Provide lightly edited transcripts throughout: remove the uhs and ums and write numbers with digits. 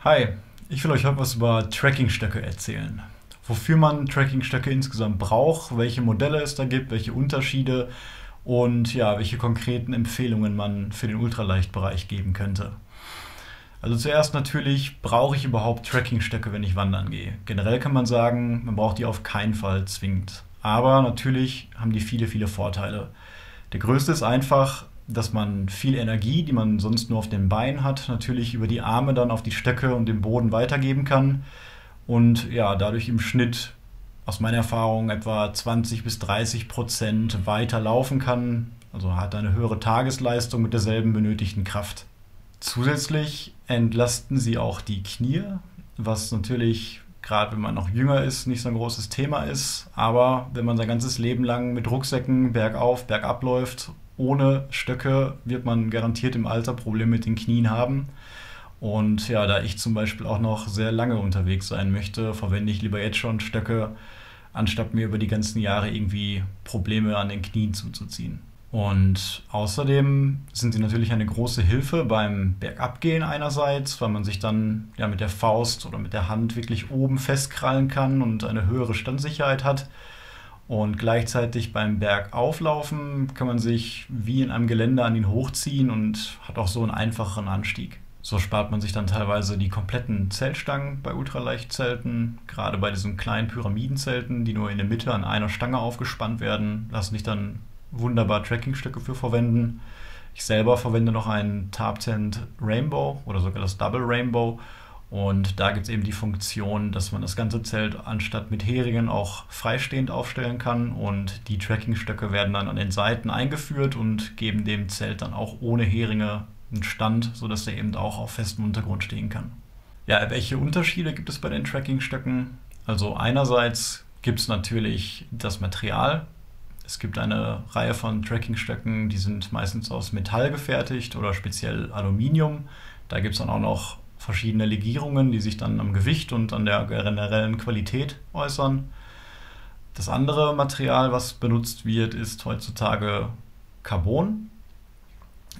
Hi, ich will euch heute was über Trekkingstöcke erzählen. Wofür man Trekkingstöcke insgesamt braucht, welche Modelle es da gibt, welche Unterschiede und ja, welche konkreten Empfehlungen man für den Ultraleichtbereich geben könnte. Also zuerst natürlich, brauche ich überhaupt Trekkingstöcke, wenn ich wandern gehe? Generell kann man sagen, man braucht die auf keinen Fall zwingend. Aber natürlich haben die viele Vorteile. Der größte ist einfach, dass man viel Energie, die man sonst nur auf den Beinen hat, natürlich über die Arme dann auf die Stöcke und den Boden weitergeben kann und ja, dadurch im Schnitt aus meiner Erfahrung etwa 20 bis 30% weiter laufen kann, also hat eine höhere Tagesleistung mit derselben benötigten Kraft. Zusätzlich entlasten sie auch die Knie, was natürlich, gerade wenn man noch jünger ist, nicht so ein großes Thema ist. Aber wenn man sein ganzes Leben lang mit Rucksäcken bergauf, bergab läuft, ohne Stöcke, wird man garantiert im Alter Probleme mit den Knien haben. Und ja, da ich zum Beispiel auch noch sehr lange unterwegs sein möchte, verwende ich lieber jetzt schon Stöcke, anstatt mir über die ganzen Jahre irgendwie Probleme an den Knien zuzuziehen. Und außerdem sind sie natürlich eine große Hilfe beim Bergabgehen einerseits, weil man sich dann ja mit der Faust oder mit der Hand wirklich oben festkrallen kann und eine höhere Standsicherheit hat. Und gleichzeitig beim Bergauflaufen kann man sich wie in einem Geländer an ihn hochziehen und hat auch so einen einfacheren Anstieg. So spart man sich dann teilweise die kompletten Zeltstangen bei Ultraleichtzelten. Gerade bei diesen kleinen Pyramidenzelten, die nur in der Mitte an einer Stange aufgespannt werden, lassen sich dann wunderbar Trekkingstöcke für verwenden. Ich selber verwende noch einen Tarptent Rainbow oder sogar das Double Rainbow. Und da gibt es eben die Funktion, dass man das ganze Zelt anstatt mit Heringen auch freistehend aufstellen kann. Und die Trekkingstöcke werden dann an den Seiten eingeführt und geben dem Zelt dann auch ohne Heringe einen Stand, sodass der eben auch auf festem Untergrund stehen kann. Ja, welche Unterschiede gibt es bei den Trekkingstöcken? Also einerseits gibt es natürlich das Material. Es gibt eine Reihe von Trekkingstöcken, die sind meistens aus Metall gefertigt oder speziell Aluminium. Da gibt es dann auch noch verschiedene Legierungen, die sich dann am Gewicht und an der generellen Qualität äußern. Das andere Material, was benutzt wird, ist heutzutage Carbon.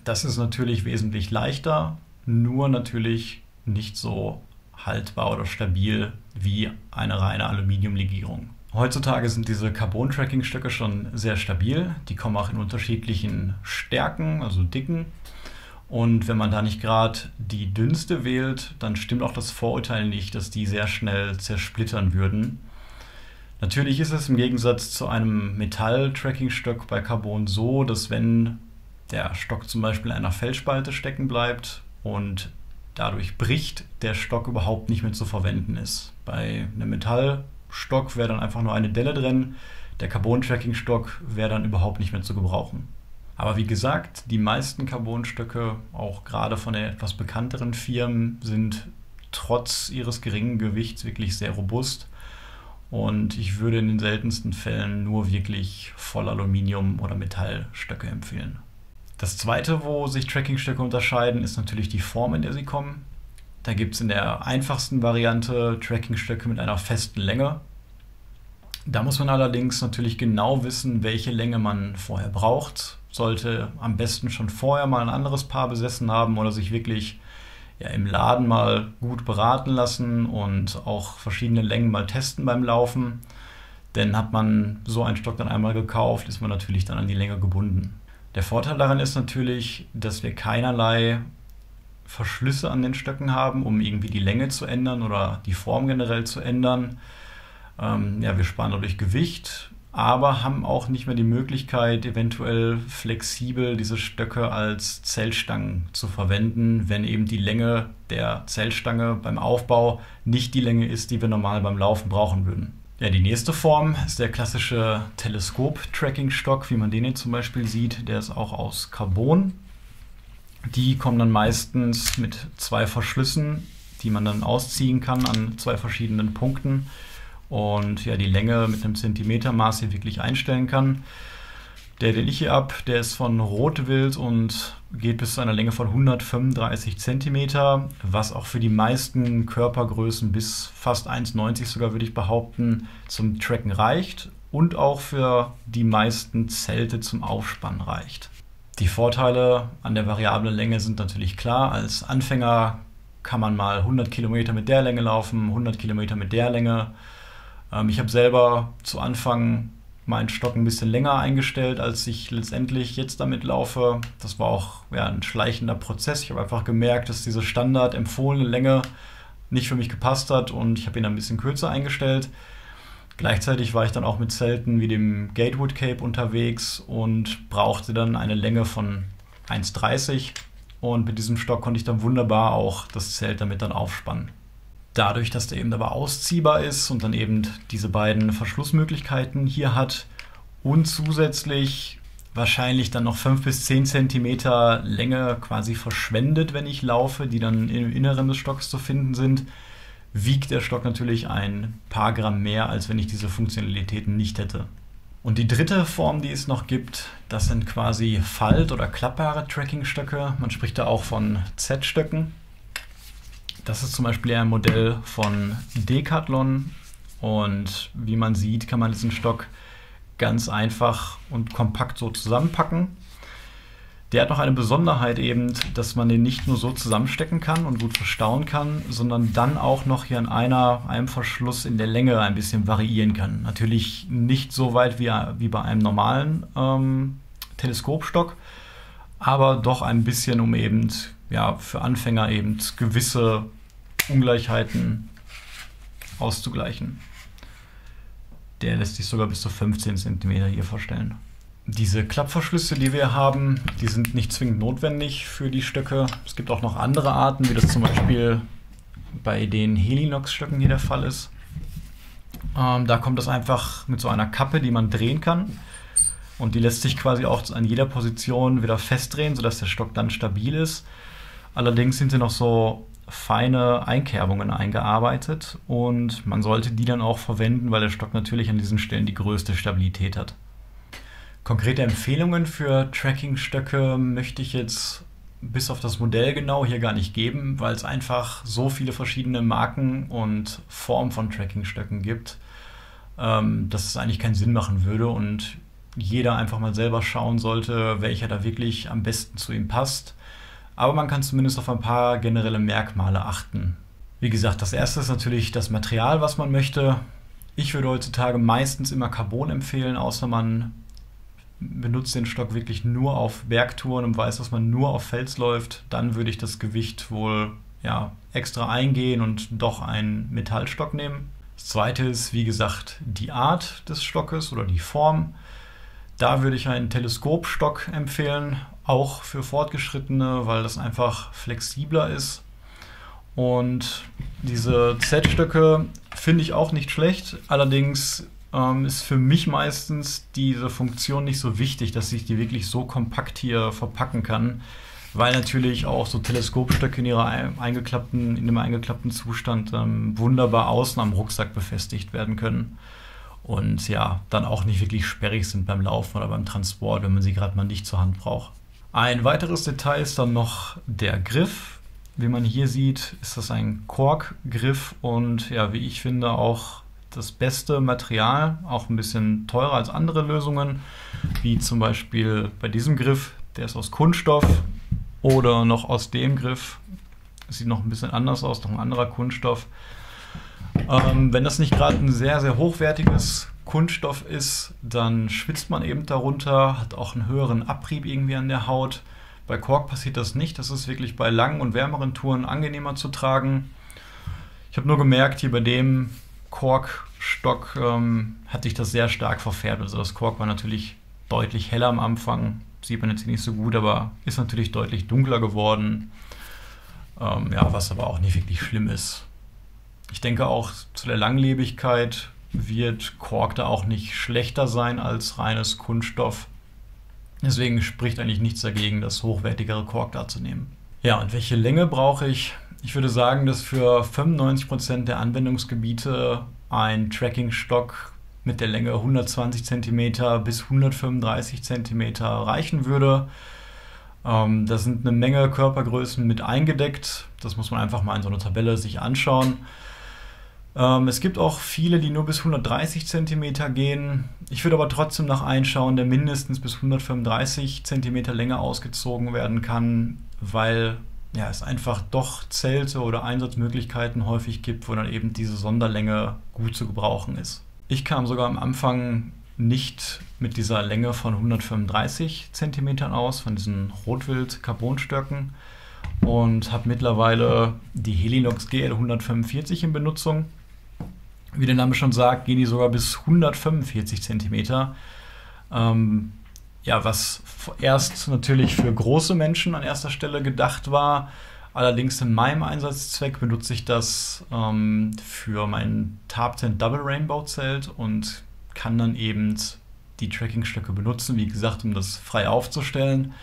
Das ist natürlich wesentlich leichter, nur natürlich nicht so haltbar oder stabil wie eine reine Aluminiumlegierung. Heutzutage sind diese Carbon-Tracking-Stöcke schon sehr stabil. Die kommen auch in unterschiedlichen Stärken, also Dicken. Und wenn man da nicht gerade die dünnste wählt, dann stimmt auch das Vorurteil nicht, dass die sehr schnell zersplittern würden. Natürlich ist es im Gegensatz zu einem Metall-Tracking-Stock bei Carbon so, dass wenn der Stock zum Beispiel in einer Felsspalte stecken bleibt und dadurch bricht, der Stock überhaupt nicht mehr zu verwenden ist. Bei einem Metallstock wäre dann einfach nur eine Delle drin, der Carbon-Tracking-Stock wäre dann überhaupt nicht mehr zu gebrauchen. Aber wie gesagt, die meisten Carbon-Stöcke, auch gerade von den etwas bekannteren Firmen, sind trotz ihres geringen Gewichts wirklich sehr robust. Und ich würde in den seltensten Fällen nur wirklich Vollaluminium- oder Metallstöcke empfehlen. Das zweite, wo sich Trekkingstöcke unterscheiden, ist natürlich die Form, in der sie kommen. Da gibt es in der einfachsten Variante Trekkingstöcke mit einer festen Länge. Da muss man allerdings natürlich genau wissen, welche Länge man vorher braucht. Sollte am besten schon vorher mal ein anderes Paar besessen haben oder sich wirklich im Laden mal gut beraten lassen und auch verschiedene Längen mal testen beim Laufen. Denn hat man so einen Stock dann einmal gekauft, ist man natürlich dann an die Länge gebunden. Der Vorteil daran ist natürlich, dass wir keinerlei Verschlüsse an den Stöcken haben, um irgendwie die Länge zu ändern oder die Form generell zu ändern. Wir sparen dadurch Gewicht, aber haben auch nicht mehr die Möglichkeit, eventuell flexibel diese Stöcke als Zeltstangen zu verwenden, wenn eben die Länge der Zeltstange beim Aufbau nicht die Länge ist, die wir normal beim Laufen brauchen würden. Ja, die nächste Form ist der klassische Teleskop-Tracking-Stock, wie man den hier zum Beispiel sieht. Der ist auch aus Carbon. Die kommen dann meistens mit 2 Verschlüssen, die man dann ausziehen kann an 2 verschiedenen Punkten. Und ja, die Länge mit einem Zentimetermaß hier wirklich einstellen kann. Der, den ich hier habe, der ist von Rotwild und geht bis zu einer Länge von 135 cm, was auch für die meisten Körpergrößen bis fast 1,90 sogar, würde ich behaupten, zum Tracken reicht und auch für die meisten Zelte zum Aufspannen reicht. Die Vorteile an der variablen Länge sind natürlich klar. Als Anfänger kann man mal 100 Kilometer mit der Länge laufen, 100 Kilometer mit der Länge. Ich habe selber zu Anfang meinen Stock ein bisschen länger eingestellt, als ich letztendlich jetzt damit laufe. Das war auch ein schleichender Prozess. Ich habe einfach gemerkt, dass diese Standard empfohlene Länge nicht für mich gepasst hat und ich habe ihn ein bisschen kürzer eingestellt. Gleichzeitig war ich dann auch mit Zelten wie dem Gatewood Cape unterwegs und brauchte dann eine Länge von 1,30 und mit diesem Stock konnte ich dann wunderbar auch das Zelt damit dann aufspannen. Dadurch, dass der eben aber ausziehbar ist und dann eben diese beiden Verschlussmöglichkeiten hier hat und zusätzlich wahrscheinlich dann noch 5 bis 10 Zentimeter Länge quasi verschwendet, wenn ich laufe, die dann im Inneren des Stocks zu finden sind, wiegt der Stock natürlich ein paar Gramm mehr, als wenn ich diese Funktionalitäten nicht hätte. Und die dritte Form, die es noch gibt, das sind quasi falt- oder klappbare Trekkingstöcke. Man spricht da auch von Z-Stöcken. Das ist zum Beispiel ein Modell von Decathlon und wie man sieht, kann man diesen Stock ganz einfach und kompakt so zusammenpacken. Der hat noch eine Besonderheit eben, dass man den nicht nur so zusammenstecken kann und gut verstauen kann, sondern dann auch noch hier an einem Verschluss in der Länge ein bisschen variieren kann. Natürlich nicht so weit wie bei einem normalen Teleskopstock, aber doch ein bisschen, um eben für Anfänger eben gewisse Ungleichheiten auszugleichen. Der lässt sich sogar bis zu 15 cm hier verstellen. Diese Klappverschlüsse, die wir haben, die sind nicht zwingend notwendig für die Stöcke. Es gibt auch noch andere Arten, wie das zum Beispiel bei den Helinox-Stöcken hier der Fall ist. Da kommt das einfach mit so einer Kappe, die man drehen kann. Und die lässt sich quasi auch an jeder Position wieder festdrehen, sodass der Stock dann stabil ist. Allerdings sind hier noch so feine Einkerbungen eingearbeitet und man sollte die dann auch verwenden, weil der Stock natürlich an diesen Stellen die größte Stabilität hat. Konkrete Empfehlungen für Trekkingstöcke möchte ich jetzt bis auf das Modell genau hier gar nicht geben, weil es einfach so viele verschiedene Marken und Formen von Trekkingstöcken gibt, dass es eigentlich keinen Sinn machen würde und jeder einfach mal selber schauen sollte, welcher da wirklich am besten zu ihm passt. Aber man kann zumindest auf ein paar generelle Merkmale achten. Wie gesagt, das erste ist natürlich das Material, was man möchte. Ich würde heutzutage meistens immer Carbon empfehlen, außer man benutzt den Stock wirklich nur auf Bergtouren und weiß, dass man nur auf Fels läuft. Dann würde ich das Gewicht wohl extra eingehen und doch einen Metallstock nehmen. Das zweite ist, wie gesagt, die Art des Stockes oder die Form. Da würde ich einen Teleskopstock empfehlen, auch für Fortgeschrittene, weil das einfach flexibler ist. Und diese Z-Stöcke finde ich auch nicht schlecht. Allerdings ist für mich meistens diese Funktion nicht so wichtig, dass ich die wirklich so kompakt hier verpacken kann, weil natürlich auch so Teleskopstöcke in dem eingeklappten Zustand wunderbar außen am Rucksack befestigt werden können. Und dann auch nicht wirklich sperrig sind beim Laufen oder beim Transport, wenn man sie gerade mal nicht zur Hand braucht. Ein weiteres Detail ist dann noch der Griff. Wie man hier sieht, ist das ein Korkgriff und wie ich finde auch das beste Material, auch ein bisschen teurer als andere Lösungen, wie zum Beispiel bei diesem Griff, der ist aus Kunststoff oder noch aus dem Griff, das sieht noch ein bisschen anders aus, noch ein anderer Kunststoff. Wenn das nicht gerade ein sehr, sehr hochwertiges Kunststoff ist, dann schwitzt man eben darunter, hat auch einen höheren Abrieb irgendwie an der Haut. Bei Kork passiert das nicht, das ist wirklich bei langen und wärmeren Touren angenehmer zu tragen. Ich habe nur gemerkt, hier bei dem Korkstock hat sich das sehr stark verfärbt. Also das Kork war natürlich deutlich heller am Anfang, sieht man jetzt hier nicht so gut, aber ist natürlich deutlich dunkler geworden, was aber auch nicht wirklich schlimm ist. Ich denke auch zu der Langlebigkeit wird Kork da auch nicht schlechter sein als reines Kunststoff. Deswegen spricht eigentlich nichts dagegen, das hochwertigere Kork da zu nehmen. Ja, und welche Länge brauche ich? Ich würde sagen, dass für 95% der Anwendungsgebiete ein Trekkingstock mit der Länge 120 cm bis 135 cm reichen würde. Da sind eine Menge Körpergrößen mit eingedeckt. Das muss man einfach mal in so einer Tabelle sich anschauen. Es gibt auch viele, die nur bis 130 cm gehen. Ich würde aber trotzdem nach einschauen, der mindestens bis 135 cm Länge ausgezogen werden kann, weil ja, es einfach doch Zelte oder Einsatzmöglichkeiten häufig gibt, wo dann eben diese Sonderlänge gut zu gebrauchen ist. Ich kam sogar am Anfang nicht mit dieser Länge von 135 cm aus, von diesen Rotwild-Carbonstöcken, und habe mittlerweile die Helinox GL 145 in Benutzung. Wie der Name schon sagt, gehen die sogar bis 145 cm. Ja, was erst natürlich für große Menschen an erster Stelle gedacht war. Allerdings in meinem Einsatzzweck benutze ich das für mein Tarp-Tent Double Rainbow Zelt und kann dann eben die Trekkingstöcke benutzen, wie gesagt, um das frei aufzustellen.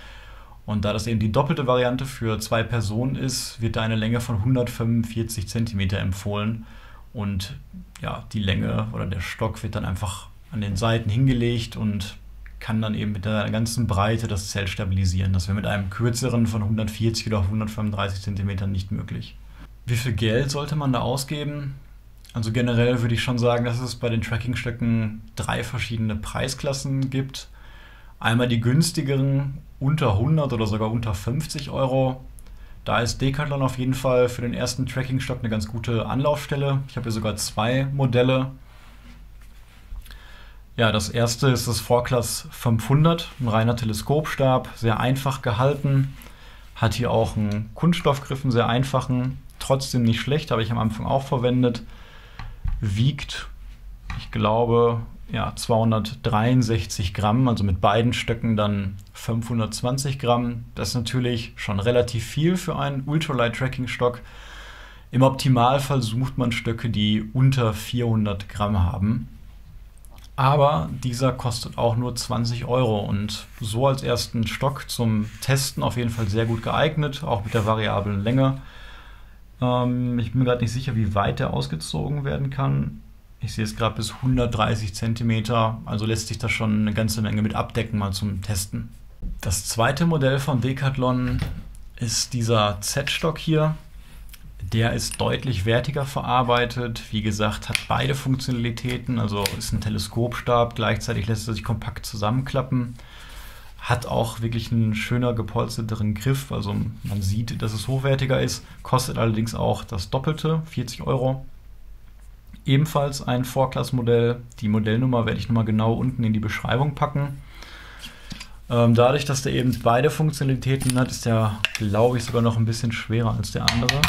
Und da das eben die doppelte Variante für 2 Personen ist, wird da eine Länge von 145 cm empfohlen. Und ja, die Länge oder der Stock wird dann einfach an den Seiten hingelegt und kann dann eben mit der ganzen Breite das Zelt stabilisieren. Das wäre mit einem kürzeren von 140 oder 135 cm nicht möglich. Wie viel Geld sollte man da ausgeben? Also generell würde ich schon sagen, dass es bei den Trekkingstöcken 3 verschiedene Preisklassen gibt. Einmal die günstigeren, unter 100 oder sogar unter 50 Euro. Da ist Decathlon auf jeden Fall für den ersten Trekkingstock eine ganz gute Anlaufstelle. Ich habe hier sogar 2 Modelle. Ja, das erste ist das Foreclass 500, ein reiner Teleskopstab, sehr einfach gehalten. Hat hier auch einen Kunststoffgriff, einen sehr einfachen, trotzdem nicht schlecht, habe ich am Anfang auch verwendet. Wiegt, ich glaube, ja, 263 Gramm, also mit beiden Stöcken dann 520 Gramm. Das ist natürlich schon relativ viel für einen Ultralight-Tracking-Stock. Im Optimalfall sucht man Stöcke, die unter 400 Gramm haben. Aber dieser kostet auch nur 20 Euro und so als ersten Stock zum Testen auf jeden Fall sehr gut geeignet, auch mit der variablen Länge. Ich bin mir gerade nicht sicher, wie weit der ausgezogen werden kann. Ich sehe es gerade bis 130 cm, also lässt sich da schon eine ganze Menge mit abdecken, mal zum Testen. Das zweite Modell von Decathlon ist dieser Z-Stock hier. Der ist deutlich wertiger verarbeitet. Wie gesagt, hat beide Funktionalitäten, also ist ein Teleskopstab, gleichzeitig lässt er sich kompakt zusammenklappen. Hat auch wirklich einen schöner gepolsterteren Griff, also man sieht, dass es hochwertiger ist, kostet allerdings auch das Doppelte, 40 Euro. Ebenfalls ein Vorklassmodell. Die Modellnummer werde ich nochmal genau unten in die Beschreibung packen. Dadurch, dass der eben beide Funktionalitäten hat, ist der, glaube ich, sogar noch ein bisschen schwerer als der andere.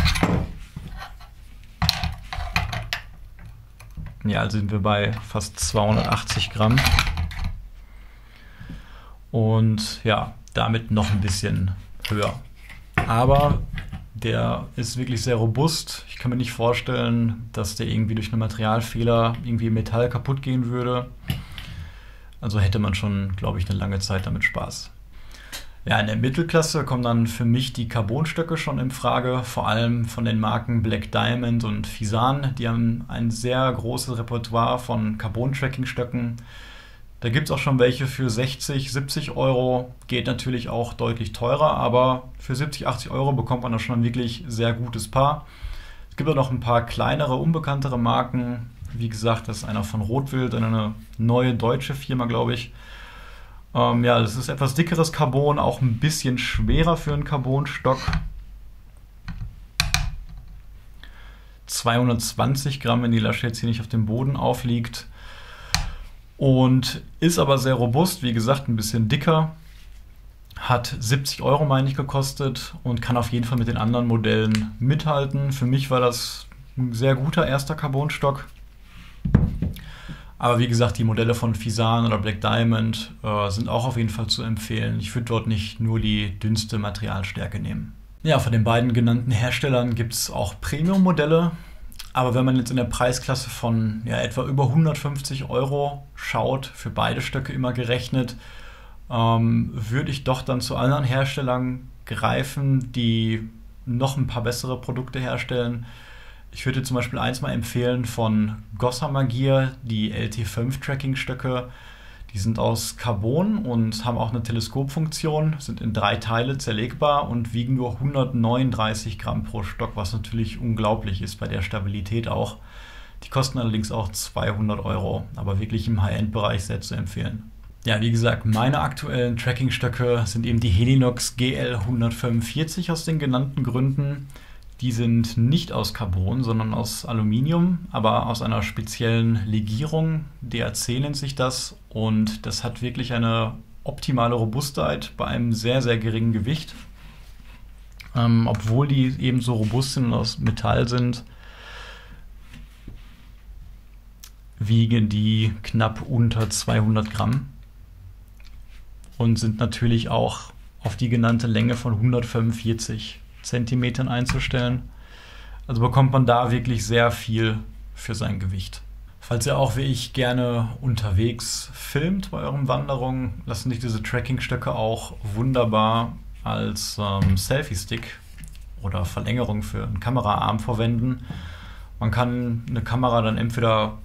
Ja, also sind wir bei fast 280 Gramm. Und ja, damit noch ein bisschen höher. Aber der ist wirklich sehr robust. Ich kann mir nicht vorstellen, dass der irgendwie durch einen Materialfehler irgendwie im Metall kaputt gehen würde. Also hätte man schon, glaube ich, eine lange Zeit damit Spaß. Ja, in der Mittelklasse kommen dann für mich die Carbonstöcke schon in Frage, vor allem von den Marken Black Diamond und Fisan. Die haben ein sehr großes Repertoire von Carbon-Tracking-Stöcken. Da gibt es auch schon welche für 60, 70 Euro, geht natürlich auch deutlich teurer, aber für 70, 80 Euro bekommt man da schon ein wirklich sehr gutes Paar. Es gibt auch noch ein paar kleinere, unbekanntere Marken. Wie gesagt, das ist einer von Rotwild, eine neue deutsche Firma, glaube ich. Ja, das ist etwas dickeres Carbon, auch ein bisschen schwerer für einen Carbonstock. 220 Gramm, wenn die Lasche jetzt hier nicht auf dem Boden aufliegt. Und ist aber sehr robust, wie gesagt, ein bisschen dicker. Hat 70 Euro, meine ich, gekostet und kann auf jeden Fall mit den anderen Modellen mithalten. Für mich war das ein sehr guter erster Carbonstock. Aber wie gesagt, die Modelle von Fisan oder Black Diamond sind auch auf jeden Fall zu empfehlen. Ich würde dort nicht nur die dünnste Materialstärke nehmen. Ja, von den beiden genannten Herstellern gibt es auch Premium-Modelle. Aber wenn man jetzt in der Preisklasse von etwa über 150 Euro schaut, für beide Stöcke immer gerechnet, würde ich doch dann zu anderen Herstellern greifen, die noch ein paar bessere Produkte herstellen. Ich würde zum Beispiel eins mal empfehlen von Gossamer Gear, die LT5 Tracking-Stöcke. Die sind aus Carbon und haben auch eine Teleskopfunktion, sind in 3 Teile zerlegbar und wiegen nur 139 Gramm pro Stock, was natürlich unglaublich ist bei der Stabilität auch. Die kosten allerdings auch 200 Euro, aber wirklich im High-End-Bereich sehr zu empfehlen. Ja, wie gesagt, meine aktuellen Trackingstöcke sind eben die Helinox GL145 aus den genannten Gründen. Die sind nicht aus Carbon, sondern aus Aluminium, aber aus einer speziellen Legierung. DAC nennt sich das und das hat wirklich eine optimale Robustheit bei einem sehr, sehr geringen Gewicht. Obwohl die eben so robust sind und aus Metall sind, wiegen die knapp unter 200 Gramm und sind natürlich auch auf die genannte Länge von 145 Zentimetern einzustellen. Also bekommt man da wirklich sehr viel für sein Gewicht. Falls ihr auch wie ich gerne unterwegs filmt bei euren Wanderungen, lassen sich diese Trackingstöcke auch wunderbar als Selfie-Stick oder Verlängerung für einen Kameraarm verwenden. Man kann eine Kamera dann entweder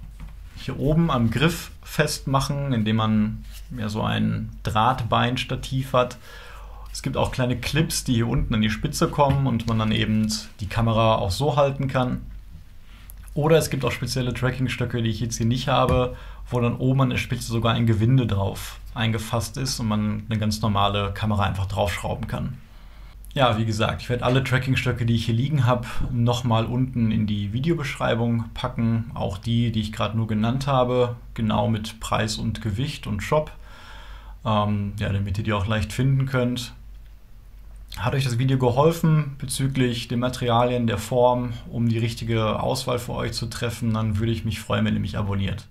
hier oben am Griff festmachen, indem man ja so ein Drahtbeinstativ hat. Es gibt auch kleine Clips, die hier unten an die Spitze kommen und man dann eben die Kamera auch so halten kann. Oder es gibt auch spezielle Trackingstöcke, die ich jetzt hier nicht habe, wo dann oben an der Spitze sogar ein Gewinde drauf eingefasst ist und man eine ganz normale Kamera einfach draufschrauben kann. Ja, wie gesagt, ich werde alle Trackingstöcke, die ich hier liegen habe, nochmal unten in die Videobeschreibung packen. Auch die, die ich gerade nur genannt habe, genau mit Preis und Gewicht und Shop. Ja, damit ihr die auch leicht finden könnt. Hat euch das Video geholfen bezüglich den Materialien, der Form, um die richtige Auswahl für euch zu treffen, dann würde ich mich freuen, wenn ihr mich abonniert.